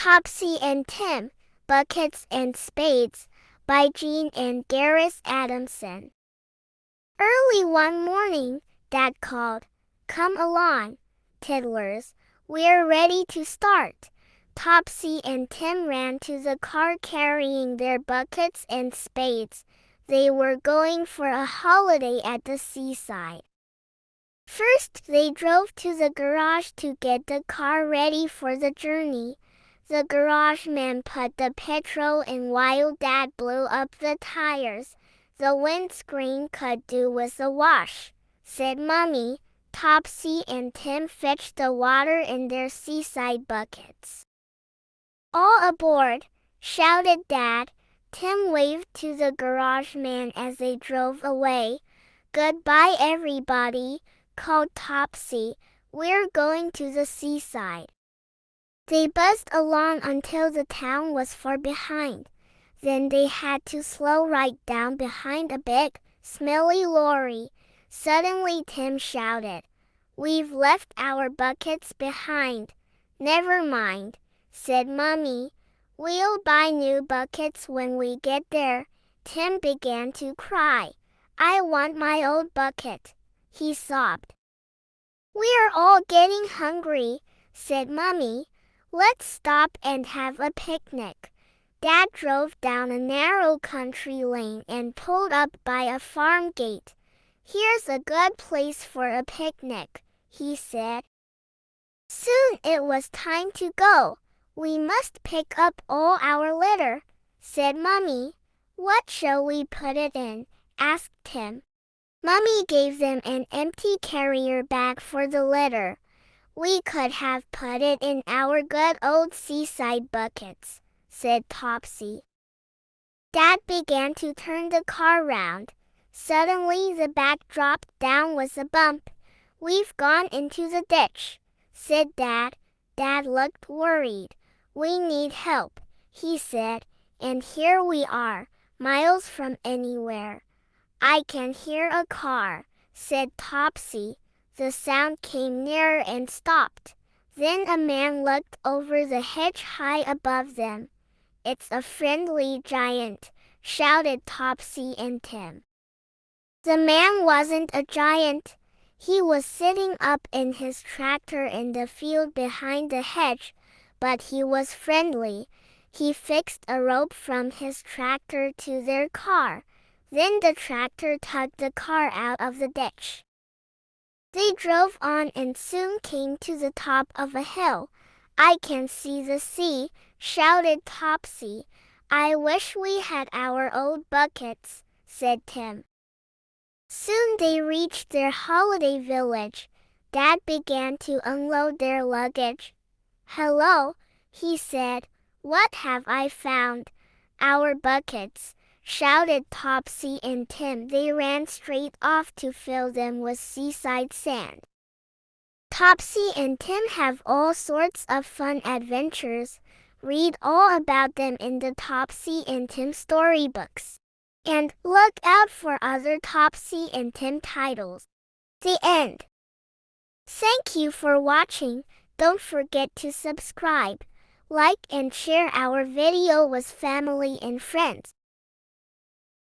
Topsy and Tim, Buckets and Spades, by Jean and Gareth Adamson. Early one morning, Dad called, "Come along, toddlers, we're ready to start." Topsy and Tim ran to the car carrying their buckets and spades. They were going for a holiday at the seaside. First, they drove to the garage to get the car ready for the journey. The garage man put the petrol in while Dad blew up the tires. "The windscreen could do with a wash," said Mummy. Topsy and Tim fetched the water in their seaside buckets. "All aboard!" shouted Dad. Tim waved to the garage man as they drove away. "Goodbye, everybody," called Topsy. "We're going to the seaside." They buzzed along until the town was far behind. Then they had to slow right down behind a big, smelly lorry. Suddenly Tim shouted, "We've left our buckets behind." "Never mind," said Mummy. "We'll buy new buckets when we get there." Tim began to cry. "I want my old bucket," he sobbed. "We're all getting hungry," said Mummy. "Let's stop and have a picnic." Dad drove down a narrow country lane and pulled up by a farm gate. "Here's a good place for a picnic," he said. Soon it was time to go. "We must pick up all our litter," said Mummy. "What shall we put it in?" asked Tim. Mummy gave them an empty carrier bag for the litter. "We could have put it in our good old seaside buckets," said Topsy. Dad began to turn the car round. Suddenly the bag dropped down with a bump. "We've gone into the ditch," said Dad. Dad looked worried. "We need help," he said, "and here we are, miles from anywhere." "I can hear a car," said Topsy. The sound came nearer and stopped. Then a man looked over the hedge high above them. "It's a friendly giant," shouted Topsy and Tim. The man wasn't a giant. He was sitting up in his tractor in the field behind the hedge, but he was friendly. He fixed a rope from his tractor to their car. Then the tractor tugged the car out of the ditch. They drove on and soon came to the top of a hill. "I can see the sea," shouted Topsy. "I wish we had our old buckets," said Tim. Soon they reached their holiday village. Dad began to unload their luggage. "Hello," he said. "What have I found?" "Our buckets," shouted Topsy and Tim. They ran straight off to fill them with seaside sand. Topsy and Tim have all sorts of fun adventures. Read all about them in the Topsy and Tim storybooks. And look out for other Topsy and Tim titles. The end. Thank you for watching. Don't forget to subscribe, like and share our video with family and friends.